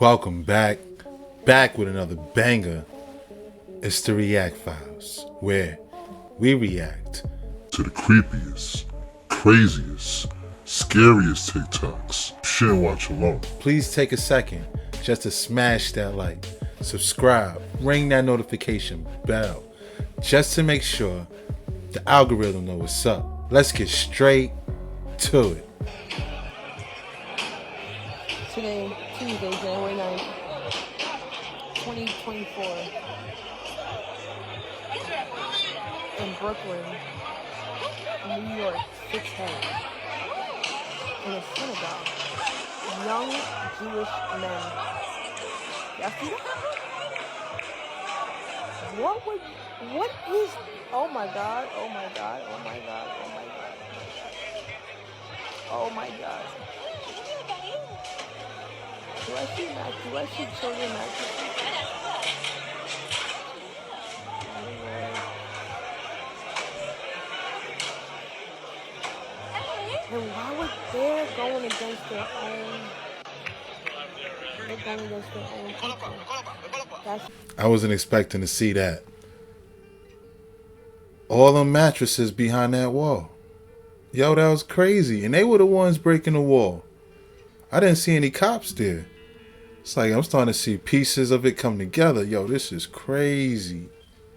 Welcome back with another banger. It's the React Files, where we react to the creepiest, craziest, scariest TikToks. You shouldn't watch alone. Please take a second just to smash that like, subscribe, ring that notification bell, just to make sure the algorithm knows what's up. Let's get straight to it. Today, Tuesday, January 9th, 2024, in Brooklyn, New York, 610, in a synagogue, young Jewish men. Y'all see that? What is, oh my God, oh my God, oh my God, oh my God, oh my God. Do I see children mattresses? And why would they're going against their own? They're going against their own people. I wasn't expecting to see that. All the mattresses behind that wall. Yo, that was crazy. And they were the ones breaking the wall. I didn't see any cops there. It's like I'm starting to see pieces of it come together. Yo, this is crazy.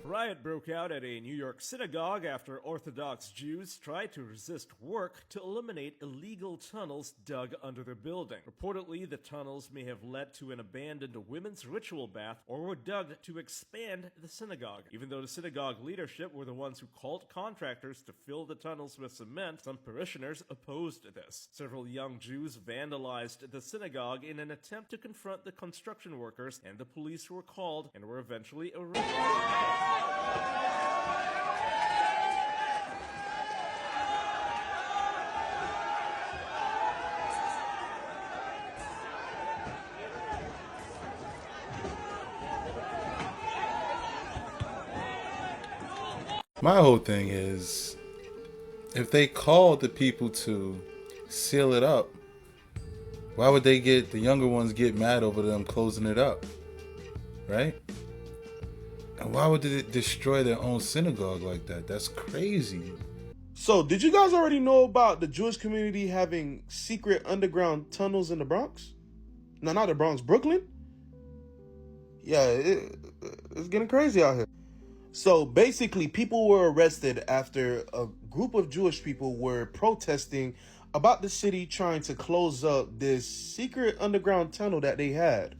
A riot broke out at a New York synagogue after Orthodox Jews tried to resist work to eliminate illegal tunnels dug under the building. Reportedly, the tunnels may have led to an abandoned women's ritual bath or were dug to expand the synagogue. Even though the synagogue leadership were the ones who called contractors to fill the tunnels with cement, some parishioners opposed this. Several young Jews vandalized the synagogue in an attempt to confront the construction workers, and the police were called and were eventually arrested. My whole thing is, if they called the people to seal it up, why would the younger ones get mad over them closing it up? Right? And why would they destroy their own synagogue like that? That's crazy. So, did you guys already know about the Jewish community having secret underground tunnels in the Bronx? No, not the Bronx, Brooklyn? Yeah, it's getting crazy out here. So, basically, people were arrested after a group of Jewish people were protesting about the city trying to close up this secret underground tunnel that they had.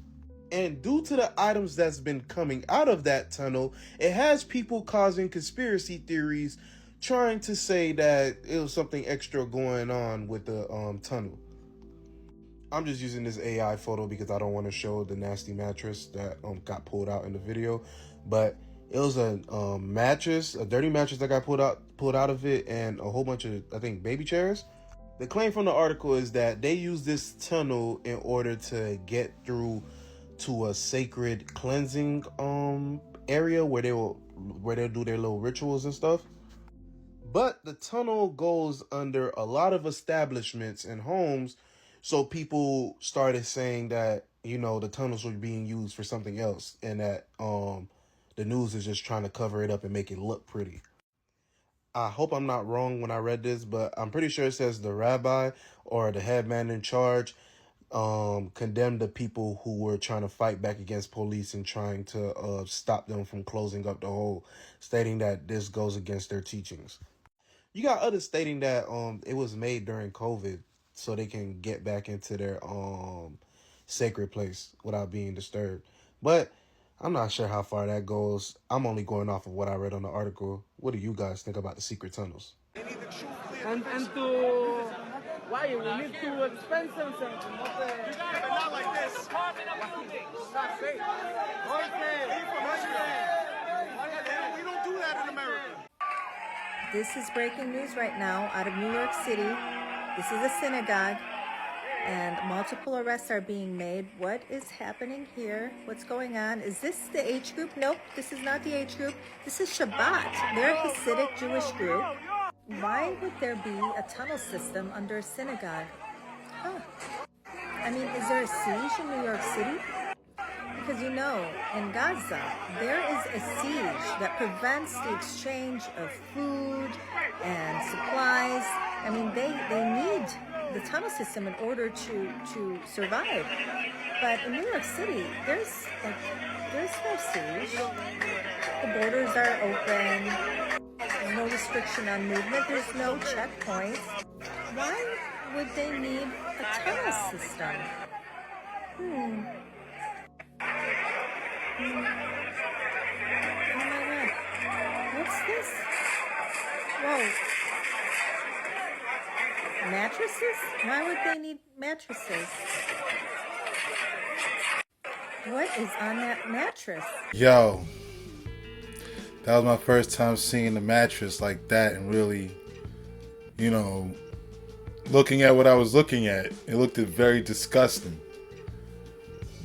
And due to the items that's been coming out of that tunnel, it has people causing conspiracy theories trying to say that it was something extra going on with the tunnel. I'm just using this AI photo because I don't want to show the nasty mattress that got pulled out in the video. But it was a mattress, a dirty mattress that got pulled out of it, and a whole bunch of, I think, baby chairs. The claim from the article is that they use this tunnel in order to get through to a sacred cleansing area where they'll do their little rituals and stuff. But the tunnel goes under a lot of establishments and homes, so people started saying that, the tunnels were being used for something else, and that the news is just trying to cover it up and make it look pretty. I hope I'm not wrong when I read this, but I'm pretty sure it says the rabbi or the head man in charge condemned the people who were trying to fight back against police and trying to stop them from closing up the hole, stating that this goes against their teachings. You got others stating that it was made during COVID so they can get back into their sacred place without being disturbed. But I'm not sure how far that goes. I'm only going off of what I read on the article. What do you guys think about the secret tunnels? And to why we need to expend something. Not like this. Not safe. We don't do that in America. This is breaking news right now out of New York City. This is a synagogue, and multiple arrests are being made. What is happening here? What's going on? Is this the age group? Nope, this is not the age group. This is Shabbat. They're a Hasidic Jewish group. Why would there be a tunnel system under a synagogue? Huh. I mean, is there a siege in New York City? Because you know, in Gaza, there is a siege that prevents the exchange of food and supplies. I mean, they need the tunnel system in order to survive. But in New York City, there's no siege. The borders are open. There's no restriction on movement. There's no checkpoints. Why would they need a tunnel system? Oh my God. What's this? Whoa. Mattresses? Why would they need mattresses? What is on that mattress? Yo, that was my first time seeing the mattress like that and really, you know, looking at what I was looking at. It looked very disgusting.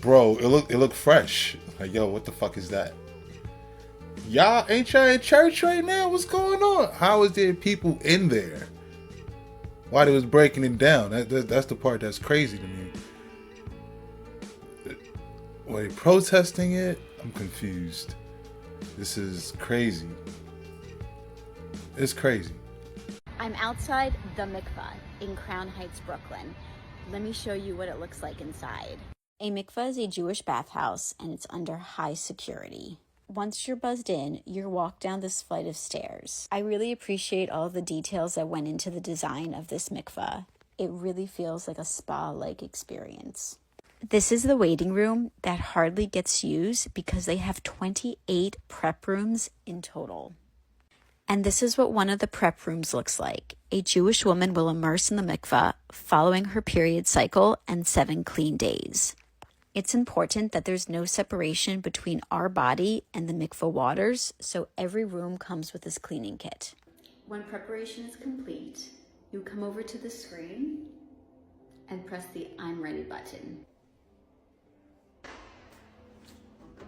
Bro, it looked fresh. Like, yo, what the fuck is that? Y'all, ain't y'all in church right now? What's going on? How is there people in there? Why they was breaking it down? That's the part that's crazy to me. Were they protesting it? I'm confused. This is crazy. It's crazy. I'm outside the mikvah in Crown Heights, Brooklyn. Let me show you what it looks like inside. A mikvah is a Jewish bathhouse, and it's under high security. Once you're buzzed in, you're walked down this flight of stairs. I really appreciate all the details that went into the design of this mikvah. It really feels like a spa-like experience. This is the waiting room that hardly gets used because they have 28 prep rooms in total. And this is what one of the prep rooms looks like. A Jewish woman will immerse in the mikvah following her period cycle and 7 clean days. It's important that there's no separation between our body and the mikvah waters, so every room comes with this cleaning kit. When preparation is complete, you come over to the screen and press the I'm ready button.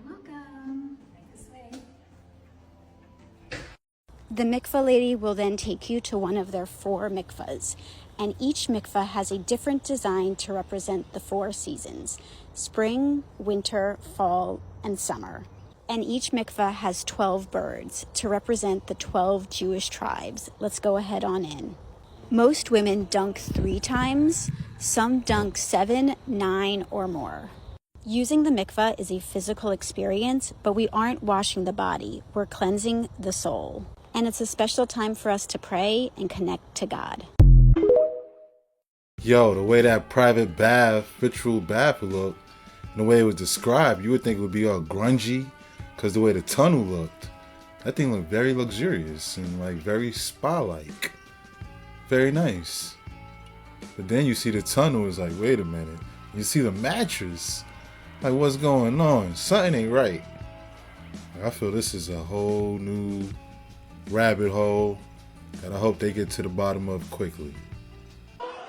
Welcome. Right this way. The mikvah lady will then take you to one of their 4 mikvahs, and each mikvah has a different design to represent the 4 seasons: spring, winter, fall, and summer. And each mikvah has 12 birds to represent the 12 Jewish tribes. Let's go ahead on in. Most women dunk 3 times, some dunk 7, 9, or more. Using the mikvah is a physical experience, but we aren't washing the body, we're cleansing the soul. And it's a special time for us to pray and connect to God. Yo, the way that private bath, ritual bath would look, and the way it was described, you would think it would be all grungy, because the way the tunnel looked, that thing looked very luxurious and like very spa-like. Very nice. But then you see the tunnel, it's like, wait a minute. You see the mattress, like what's going on? Something ain't right. I feel this is a whole new rabbit hole that I hope they get to the bottom of quickly.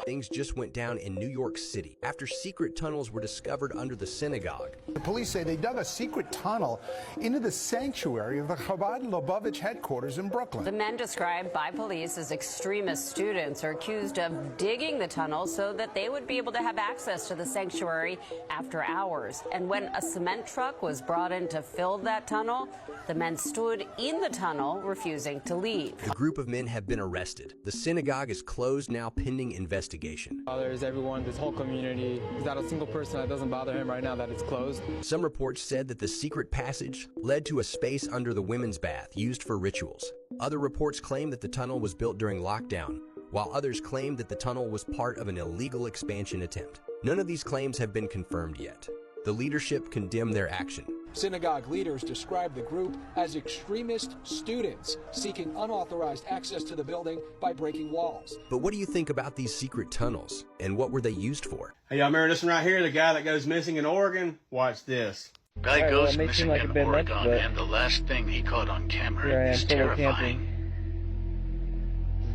Things just went down in New York City after secret tunnels were discovered under the synagogue. The police say they dug a secret tunnel into the sanctuary of the Chabad Lubavitch headquarters in Brooklyn. The men described by police as extremist students are accused of digging the tunnel so that they would be able to have access to the sanctuary after hours. And when a cement truck was brought in to fill that tunnel, the men stood in the tunnel, refusing to leave. The group of men have been arrested. The synagogue is closed now pending investigation. Bothers everyone, this whole community. There's not a single person that doesn't bother him right now that it's closed. Some reports said that the secret passage led to a space under the women's bath used for rituals. Other reports claim that the tunnel was built during lockdown, while others claim that the tunnel was part of an illegal expansion attempt. None of these claims have been confirmed yet. The leadership condemned their action. Synagogue leaders describe the group as extremist students seeking unauthorized access to the building by breaking walls. But what do you think about these secret tunnels, and what were they used for? Hey, y'all remember this one right here? The guy that goes missing in Oregon? Watch this. Guy goes missing in Oregon, and the last thing he caught on camera is terrifying.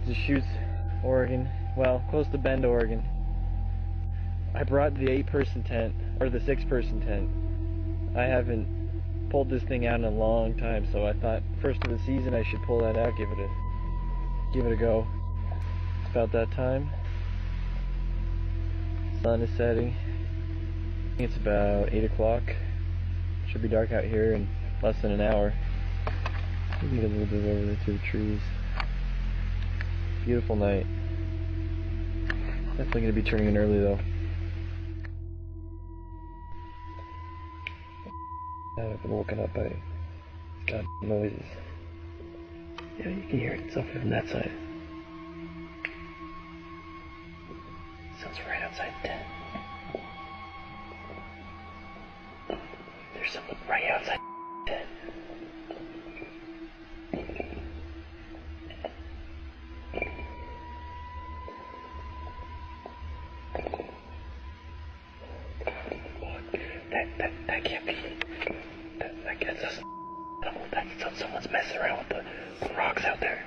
Deschutes, Oregon. Well, close to Bend, Oregon. I brought the 8-person tent, or the 6-person tent. I haven't pulled this thing out in a long time, so I thought first of the season I should pull that out, give it a go. It's about that time. Sun is setting. I think it's about 8 o'clock. Should be dark out here in less than an hour. You can get a little bit over there through the trees. Beautiful night. Definitely going to be turning in early though. I've been woken up by god noises. Yeah, you can hear it. It's over from that side. Sounds right outside the tent. There's someone right outside the tent. That can't be. That gets us. That's someone's messing around with the rocks out there.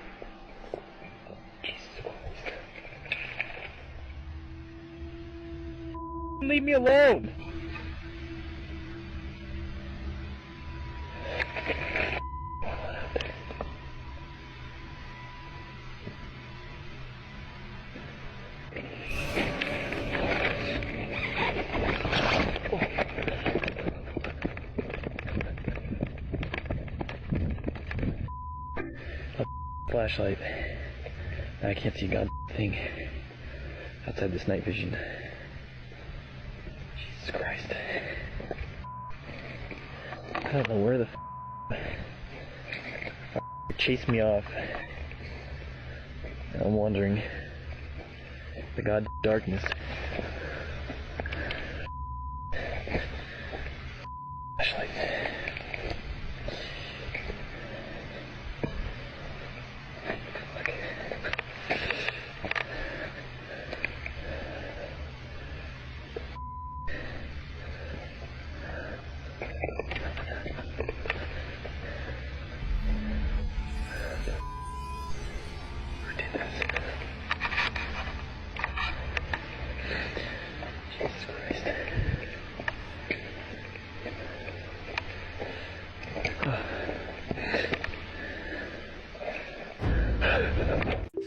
Jesus Christ. Leave me alone! Flashlight. I can't see a god thing outside this night vision. Jesus Christ. I don't know where the chased me off. I'm wondering the god darkness. Flashlight.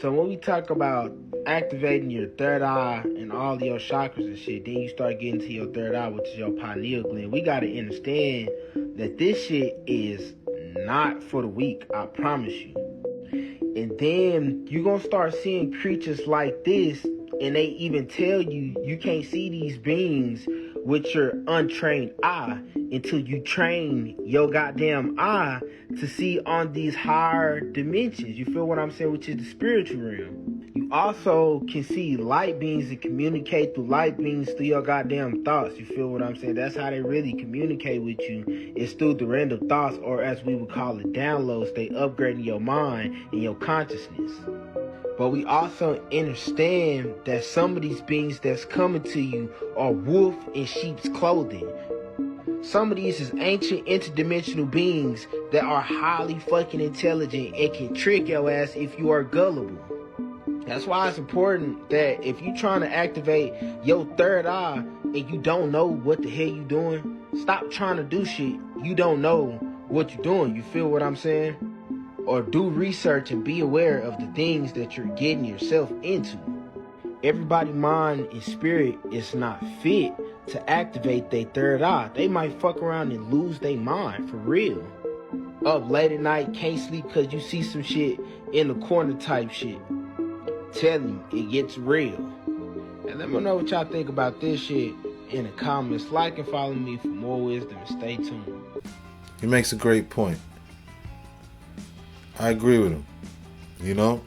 So when we talk about activating your third eye and all your chakras and shit, then you start getting to your third eye, which is your pineal gland. We gotta understand that this shit is not for the weak, I promise you. And then you're gonna start seeing creatures like this, and they even tell you you can't see these beings with your untrained eye until you train your goddamn eye to see on these higher dimensions. You feel what I'm saying? Which is the spiritual realm. You also can see light beings and communicate through light beings through your goddamn thoughts. You feel what I'm saying? That's how they really communicate with you. It's through the random thoughts, or as we would call it, downloads. They upgrading your mind and your consciousness. But we also understand that some of these beings that's coming to you are wolf in sheep's clothing. Some of these is ancient interdimensional beings that are highly fucking intelligent and can trick your ass if you are gullible. That's why it's important that if you're trying to activate your third eye and you don't know what the hell you doing, stop trying to do shit you don't know what you're doing. You feel what I'm saying? Or do research and be aware of the things that you're getting yourself into. Everybody's mind and spirit is not fit to activate their third eye. They might fuck around and lose their mind for real. Up late at night, can't sleep because you see some shit in the corner type shit. Tell you, it gets real. And let me know what y'all think about this shit in the comments. Like and follow me for more wisdom and stay tuned. He makes a great point. I agree with him. You know,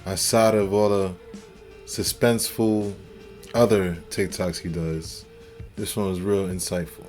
outside of all the suspenseful other TikToks he does, this one was real insightful.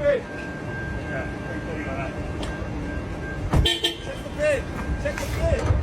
pin. Check the pin. Check the pin.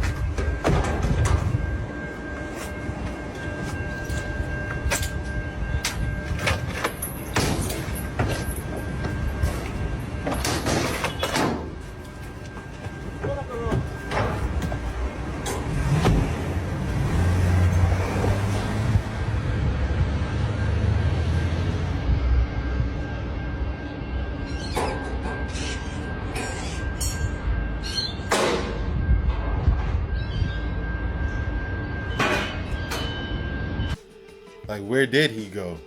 Like, where did he go?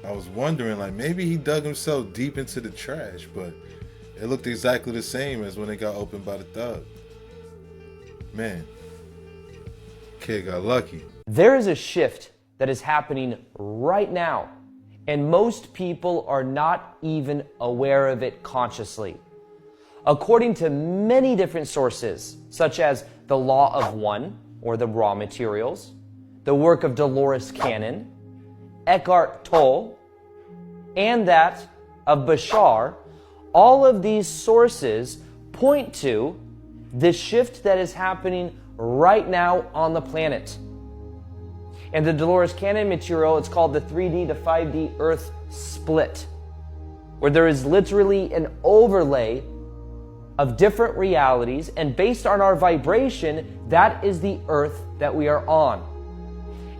I was wondering, like, maybe he dug himself deep into the trash, but it looked exactly the same as when it got opened by the thug. Man, kid got lucky. There is a shift that is happening right now, and most people are not even aware of it consciously. According to many different sources, such as the Law of One, or the raw materials, the work of Dolores Cannon, Eckhart Tolle, and that of Bashar, all of these sources point to the shift that is happening right now on the planet. And the Dolores Cannon material, it's called the 3D to 5D Earth split, where there is literally an overlay of different realities, and based on our vibration, that is the Earth that we are on.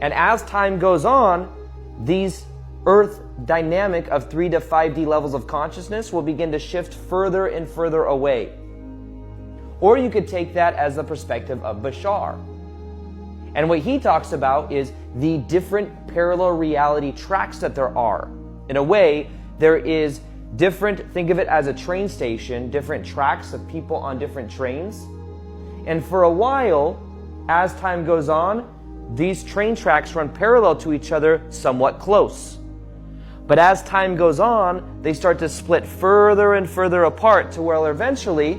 And as time goes on, these Earth dynamic of 3 to 5D levels of consciousness will begin to shift further and further away. Or you could take that as the perspective of Bashar. And what he talks about is the different parallel reality tracks that there are. In a way, there is different, think of it as a train station, different tracks of people on different trains. And for a while, as time goes on, these train tracks run parallel to each other, somewhat close. But as time goes on, they start to split further and further apart to where eventually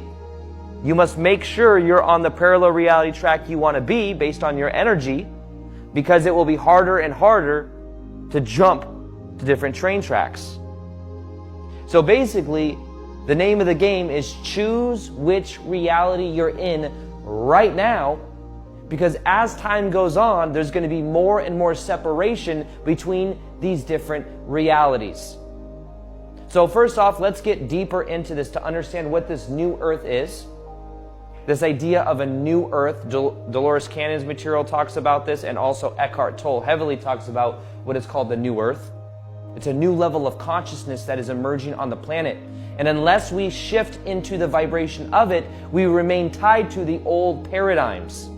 you must make sure you're on the parallel reality track you want to be based on your energy, because it will be harder and harder to jump to different train tracks. So basically, the name of the game is choose which reality you're in right now, because as time goes on, there's going to be more and more separation between these different realities. So first off, let's get deeper into this to understand what this new Earth is. This idea of a new Earth, Dolores Cannon's material talks about this, and also Eckhart Tolle heavily talks about what is called the new Earth. It's a new level of consciousness that is emerging on the planet. And unless we shift into the vibration of it, we remain tied to the old paradigms.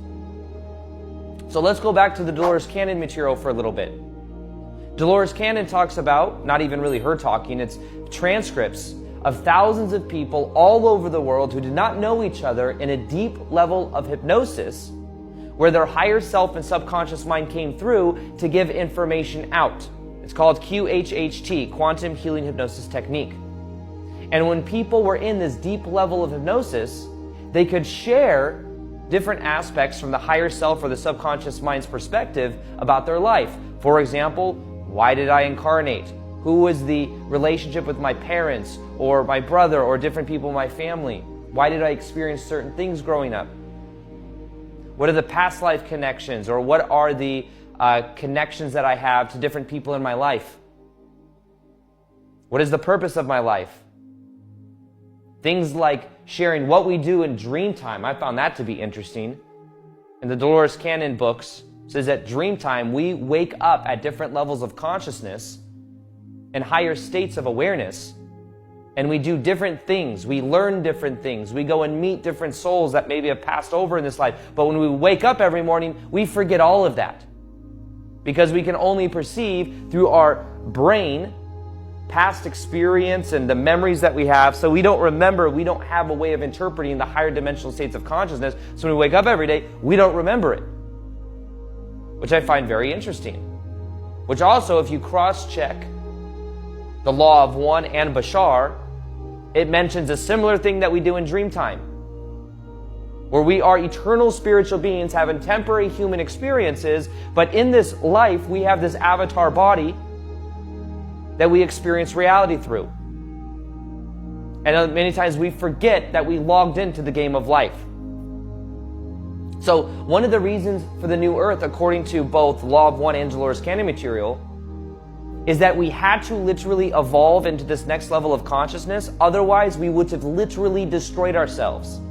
So let's go back to the Dolores Cannon material for a little bit. Dolores Cannon talks about, not even really her talking, it's transcripts of thousands of people all over the world who did not know each other in a deep level of hypnosis, where their higher self and subconscious mind came through to give information out. It's called QHHT, Quantum Healing Hypnosis Technique. And when people were in this deep level of hypnosis, they could share different aspects from the higher self or the subconscious mind's perspective about their life. For example, why did I incarnate? Who was the relationship with my parents or my brother or different people in my family? Why did I experience certain things growing up? What are the past life connections, or what are the connections that I have to different people in my life? What is the purpose of my life? Things like sharing what we do in dream time. I found that to be interesting. In the Dolores Cannon books, it says that dream time, we wake up at different levels of consciousness and higher states of awareness, and we do different things. We learn different things. We go and meet different souls that maybe have passed over in this life. But when we wake up every morning, we forget all of that, because we can only perceive through our brain past experience and the memories that we have. So we don't remember, we don't have a way of interpreting the higher dimensional states of consciousness. So when we wake up every day, we don't remember it, which I find very interesting. Which also, if you cross-check the Law of One and Bashar, it mentions a similar thing that we do in dream time, where we are eternal spiritual beings having temporary human experiences, but in this life we have this avatar body that we experience reality through. And many times we forget that we logged into the game of life. So one of the reasons for the new earth, according to both Law of One and Dolores Cannon material, is that we had to literally evolve into this next level of consciousness. Otherwise, we would have literally destroyed ourselves.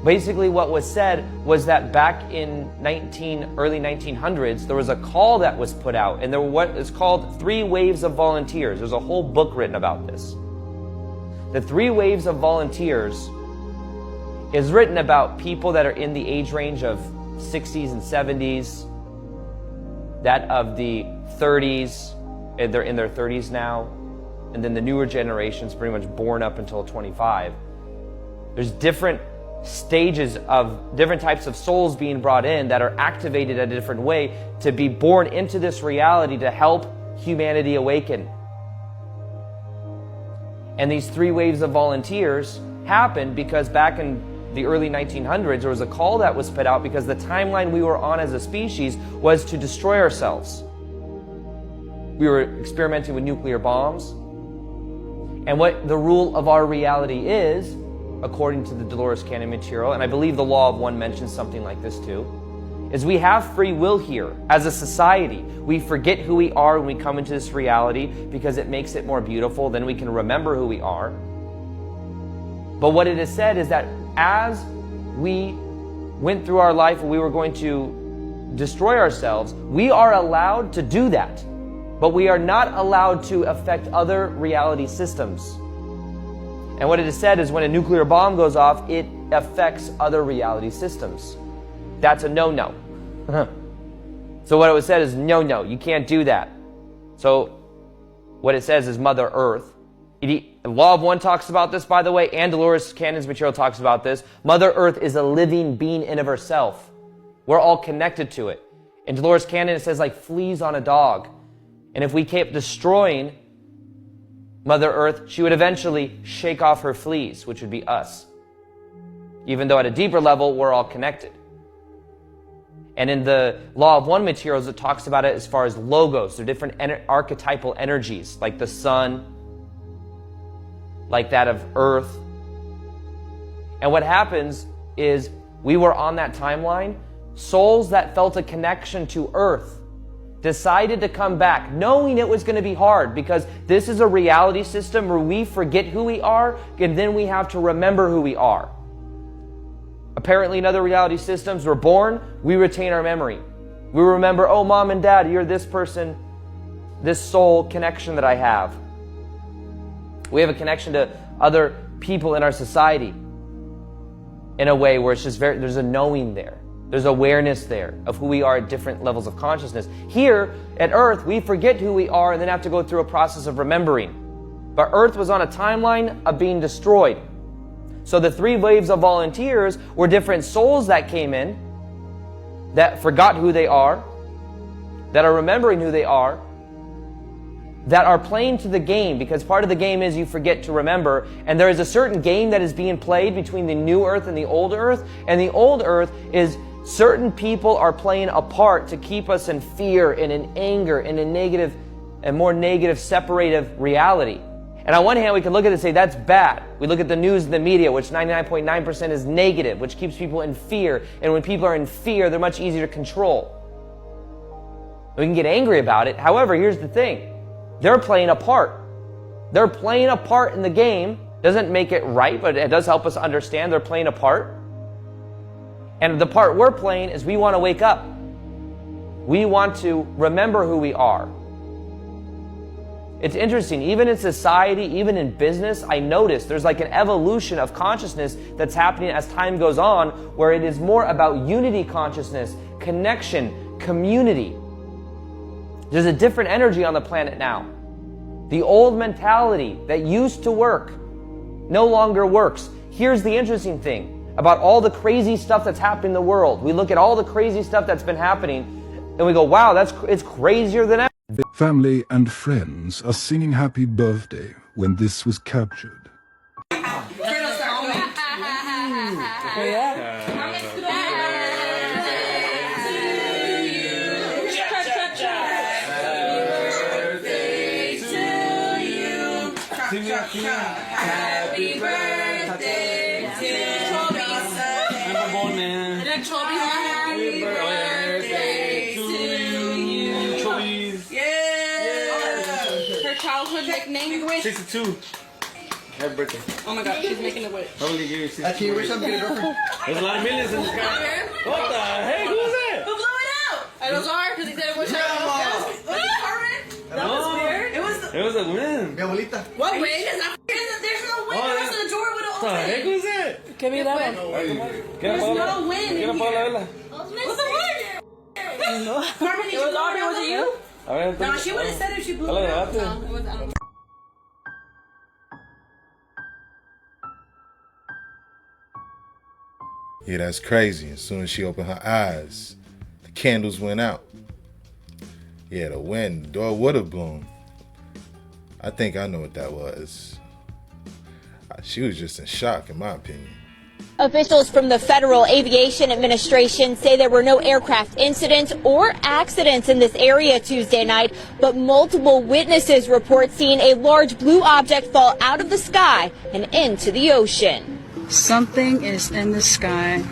Basically, what was said was that back in early 1900s, there was a call that was put out, and there were what is called 3 waves of volunteers. There's a whole book written about this. The 3 waves of volunteers is written about people that are in the age range of 60s and 70s, that of the 30s, and they're in their 30s now, and then the newer generations pretty much born up until 25. There's different stages of different types of souls being brought in that are activated in a different way to be born into this reality to help humanity awaken. And these 3 waves of volunteers happened because back in the early 1900s, there was a call that was put out because the timeline we were on as a species was to destroy ourselves. We were experimenting with nuclear bombs. And what the rule of our reality is, according to the Dolores Cannon material, and I believe the Law of One mentions something like this too, is we have free will here as a society. We forget who we are when we come into this reality because it makes it more beautiful. Then we can remember who we are. But what it is said is that as we went through our life and we were going to destroy ourselves, we are allowed to do that. But we are not allowed to affect other reality systems. And what it is said is when a nuclear bomb goes off, it affects other reality systems. That's a no-no. So what it was said is no, you can't do that. So what it says is Mother Earth. Law of One talks about this, by the way, and Dolores Cannon's material talks about this. Mother Earth is a living being in of herself. We're all connected to it. In Dolores Cannon, it says like fleas on a dog. And if we kept destroying Mother Earth, she would eventually shake off her fleas, which would be us. Even though at a deeper level, we're all connected. And in the Law of One materials, it talks about it as far as logos. They're different archetypal energies, like the sun, like that of Earth. And what happens is we were on that timeline. Souls that felt a connection to Earth decided to come back, knowing it was going to be hard, because this is a reality system where we forget who we are, and then we have to remember who we are. Apparently in other reality systems, we're born, we retain our memory. We remember, oh, mom and dad, you're this person, this soul connection that I have. We have a connection to other people in our society in a way where it's just there's a knowing there. There's awareness there of who we are at different levels of consciousness. Here at Earth, we forget who we are and then have to go through a process of remembering. But Earth was on a timeline of being destroyed. So the 3 waves of volunteers were different souls that came in, that forgot who they are, that are remembering who they are, that are playing to the game, because part of the game is you forget to remember, and there is a certain game that is being played between the new Earth and the old Earth, and the old Earth is certain people are playing a part to keep us in fear and in anger and in negative and more negative separative reality. And on one hand, we can look at it and say, that's bad. We look at the news and the media, which 99.9% is negative, which keeps people in fear. And when people are in fear, they're much easier to control. We can get angry about it. However, here's the thing. They're playing a part. They're playing a part in the game. Doesn't make it right, but it does help us understand they're playing a part. And the part we're playing is we want to wake up. We want to remember who we are. It's interesting, even in society, even in business, I notice there's like an evolution of consciousness that's happening as time goes on, where it is more about unity consciousness, connection, community. There's a different energy on the planet now. The old mentality that used to work no longer works. Here's the interesting thing about all the crazy stuff that's happening in the world. We look at all the crazy stuff that's been happening and we go, wow, it's crazier than ever. Family and friends are singing happy birthday when this was captured. Happy birthday to you. Happy birthday to you. Yeah. Her childhood nickname? 62. Happy birthday. Oh my god, she's making the wish. I'm gonna give you 62. Actually, you wish I'm getting a girlfriend. There's a lot of millions in this guy. What the heck? Who was that? Who blew it out? I was hard because he said wish I was Carmen. That was weird. It was a win. Mi abuelita. What win? There's no win. The rest of the door would have What the heck was that? Give me that one. There's no win in here. What's the word? No. Carmen, did you blow it out? Was it you? No, she would have said if she blew it out. No, it was out. Yeah, that's crazy. As soon as she opened her eyes, the candles went out. Yeah, the wind, the door would have blown. I think I know what that was. She was just in shock, in my opinion. Officials from the Federal Aviation Administration say there were no aircraft incidents or accidents in this area Tuesday night, but multiple witnesses report seeing a large blue object fall out of the sky and into the ocean. Something is in the sky.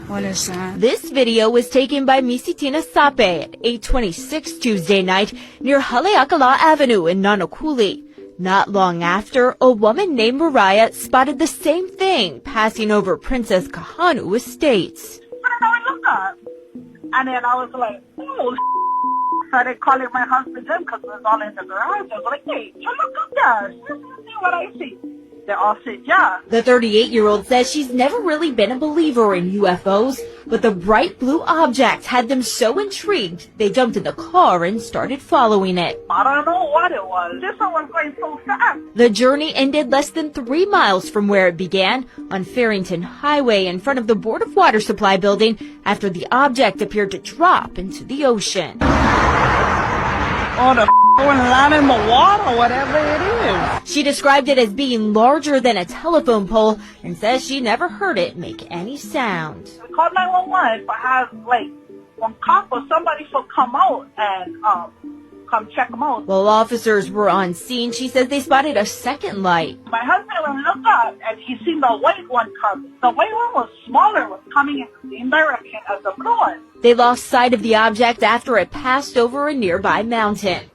What is that? This video was taken by Misitina Sape at 8:26 Tuesday night near Haleakala Avenue in Nanakuli. Not long after, a woman named Mariah spotted the same thing passing over Princess Kahanu Estates. I looked up, and then I was like, oh, started calling my husband Jim because it was all in the garage. I was like, hey, you look up there. See what I see. They all said, yeah. The 38-year-old says she's never really been a believer in UFOs, but the bright blue object had them so intrigued, they jumped in the car and started following it. I don't know what it was. This one was going so fast. The journey ended less than 3 miles from where it began, on Farrington Highway in front of the Board of Water Supply building, after the object appeared to drop into the ocean. Oh, the going land in the water, whatever it is. She described it as being larger than a telephone pole and says she never heard it make any sound. We called 911 if I have, like, one cop or somebody should come out and come check them out. While officers were on scene, she says they spotted a second light. My husband went to look up and he seen the white one coming. The white one was smaller, was coming in the same direction as the blue one. They lost sight of the object after it passed over a nearby mountain.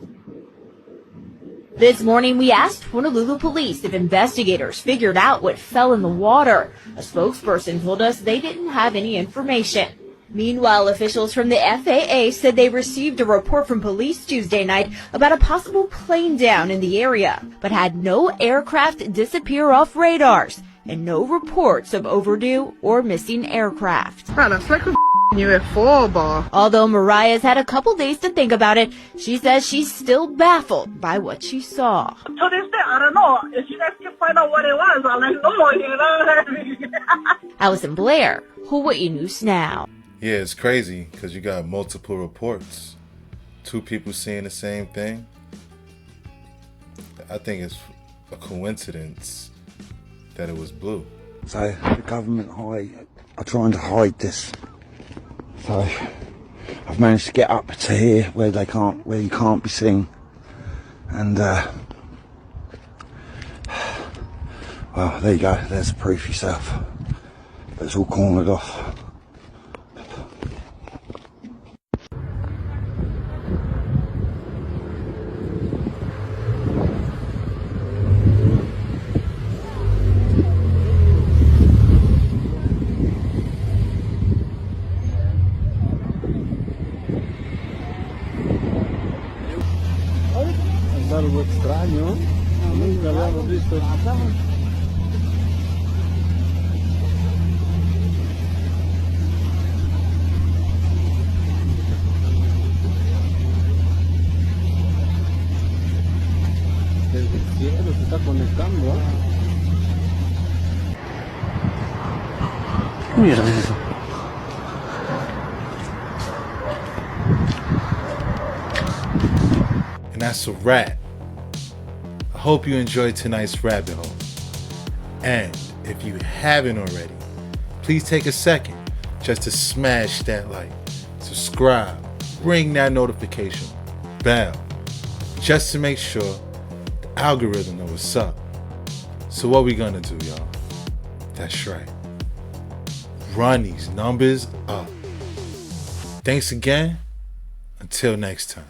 This morning, we asked Honolulu police if investigators figured out what fell in the water. A spokesperson told us they didn't have any information. Meanwhile, officials from the FAA said they received a report from police Tuesday night about a possible plane down in the area, but had no aircraft disappear off radars and no reports of overdue or missing aircraft. Man, it's like a UFO ball. Although Mariah's had a couple days to think about it, she says she's still baffled by what she saw. To this day, I don't know. If you guys can find out what it was, I'll let you know, you know. Allison Blair, Hawaii News Now. Yeah, it's crazy because you got multiple reports. 2 people seeing the same thing. I think it's a coincidence that it was blue. So the government are trying to hide this. So I've managed to get up to here where you can't be seen, and well, there you go. There's the proof yourself. But it's all cornered off. Es algo extraño, nunca lo hemos visto. Desde el cielo se está conectando. Mira eso. And that's a wrap. I hope you enjoyed tonight's rabbit hole. And if you haven't already, please take a second just to smash that like, subscribe, ring that notification bell, just to make sure that algorithm know what's up. So what we gonna do, y'all? That's right. Run these numbers up. Thanks again. Until next time.